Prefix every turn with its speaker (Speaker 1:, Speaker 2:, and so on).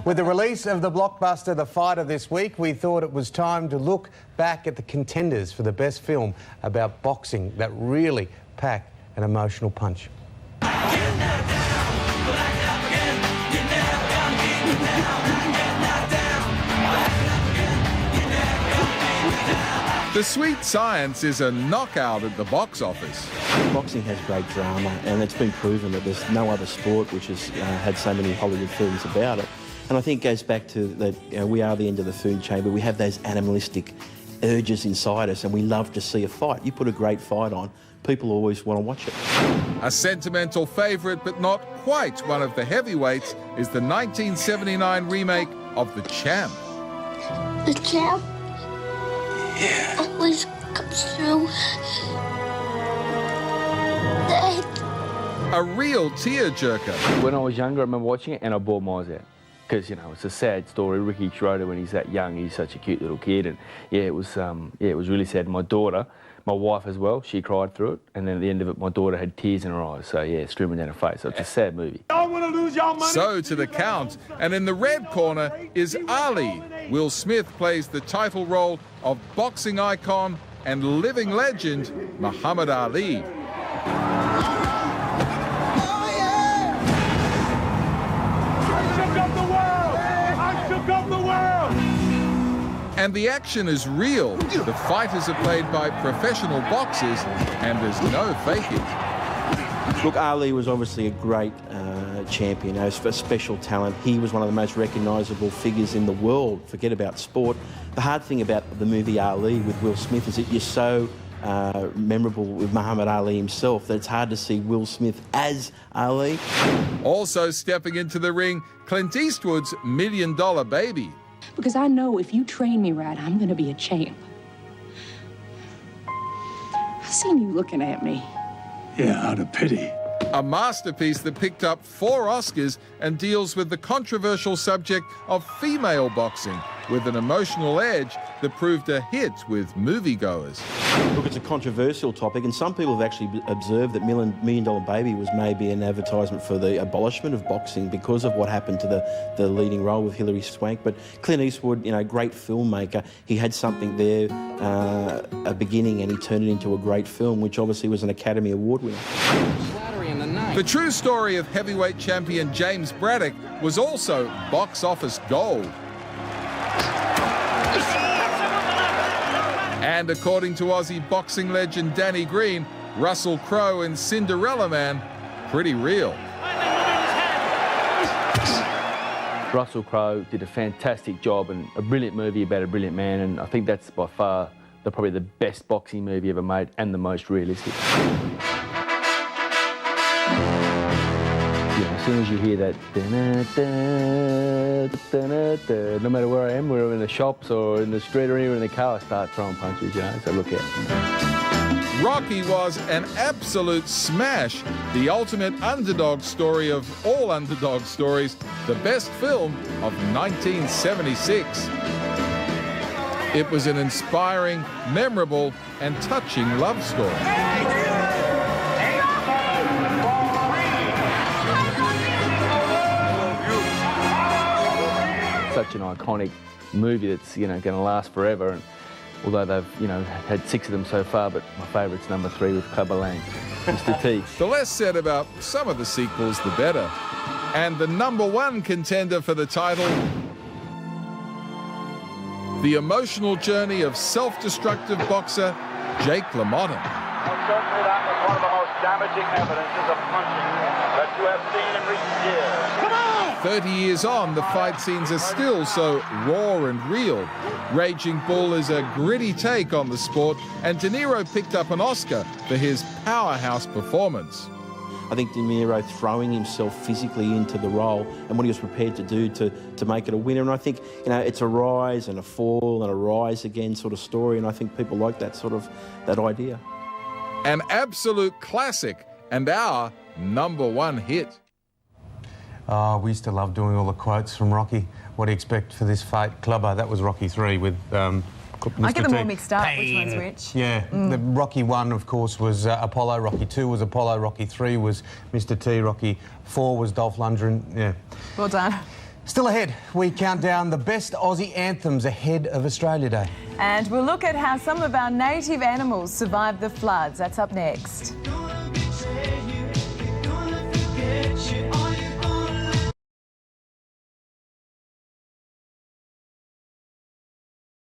Speaker 1: With the release of the blockbuster The Fighter this week, we thought it was time to look back at the contenders for the best film about boxing that really pack an emotional punch.
Speaker 2: The Sweet Science is a knockout at the box office.
Speaker 3: Boxing has great drama, and it's been proven that there's no other sport which has had so many Hollywood films about it. And I think it goes back to that we are the end of the food chain, but we have those animalistic urges inside us, and we love to see a fight. You put a great fight on, people always want to watch it.
Speaker 2: A sentimental favourite, but not quite one of the heavyweights, is the 1979 remake of The Champ.
Speaker 4: The Champ always comes through.
Speaker 2: A real tearjerker.
Speaker 5: When I was younger, I remember watching it and I bawled my eyes out. Because, you know, it's a sad story. Ricky Schroeder, when he's that young, he's such a cute little kid. And, yeah, it was really sad. My daughter, my wife as well, she cried through it. And then at the end of it, my daughter had tears in her eyes. So, yeah, streaming down her face. So it's a sad movie.
Speaker 2: Y'all want to lose y'all money? So to the count. And in the red corner is Ali. Will Smith plays the title role of boxing icon and living legend, Muhammad Ali. And the action is real. The fighters are played by professional boxers, and there's no faking.
Speaker 3: Look, Ali was obviously a great champion, a special talent. He was one of the most recognisable figures in the world. Forget about sport. The hard thing about the movie Ali with Will Smith is that you're so memorable with Muhammad Ali himself that it's hard to see Will Smith as Ali.
Speaker 2: Also stepping into the ring, Clint Eastwood's $1 Million Baby.
Speaker 6: Because I know if you train me right, I'm going to be a champ. I've seen you looking at me.
Speaker 7: Yeah, out of pity.
Speaker 2: A masterpiece that picked up 4 Oscars and deals with the controversial subject of female boxing with an emotional edge that proved a hit with moviegoers.
Speaker 3: Look, it's a controversial topic, and some people have actually observed that $1 Million Baby was maybe an advertisement for the abolishment of boxing because of what happened to the leading role with Hilary Swank. But Clint Eastwood, you know, great filmmaker, he had something there, a beginning, and he turned it into a great film, which obviously was an Academy Award winner.
Speaker 2: The true story of heavyweight champion James Braddock was also box office gold. And according to Aussie boxing legend Danny Green, Russell Crowe in Cinderella Man, pretty real.
Speaker 5: Russell Crowe did a fantastic job and a brilliant movie about a brilliant man, and I think that's by far probably the best boxing movie ever made and the most realistic. Yeah, as soon as you hear that, no matter where I am, whether I'm in the shops or in the street or even in the car, I start throwing punches, you know, so look out.
Speaker 2: Rocky was an absolute smash, the ultimate underdog story of all underdog stories, the best film of 1976. It was an inspiring, memorable, and touching love story.
Speaker 5: Such an iconic movie that's, you know, going to last forever. And although they've, you know, had 6 of them so far, but my favourite's number 3 with Clubber Lang, Mr. T.
Speaker 2: The less said about some of the sequels, the better. And the #1 contender for the title, the emotional journey of self-destructive boxer Jake LaMotta.
Speaker 8: Well, certainly that was one of the most damaging evidences of punching that you have seen in recent years. Come on!
Speaker 2: 30 years on, the fight scenes are still so raw and real. Raging Bull is a gritty take on the sport, and De Niro picked up an Oscar for his powerhouse performance.
Speaker 3: I think De Niro throwing himself physically into the role and what he was prepared to do to make it a winner. And I think, you know, it's a rise and a fall and a rise again sort of story, and I think people like that idea.
Speaker 2: An absolute classic and our #1 hit.
Speaker 1: We used to love doing all the quotes from Rocky. What do you expect for this fight? Clubber, that was Rocky 3 with Mr.
Speaker 9: I get them
Speaker 1: T.
Speaker 9: all mixed up.
Speaker 1: Pain.
Speaker 9: Which one's which?
Speaker 1: Yeah, the Rocky 1, of course, was Apollo. Rocky 2 was Apollo. Rocky 3 was Mr. T. Rocky 4 was Dolph Lundgren. Yeah.
Speaker 9: Well done.
Speaker 1: Still ahead, we count down the best Aussie anthems ahead of Australia Day.
Speaker 9: And we'll look at how some of our native animals survived the floods. That's up next.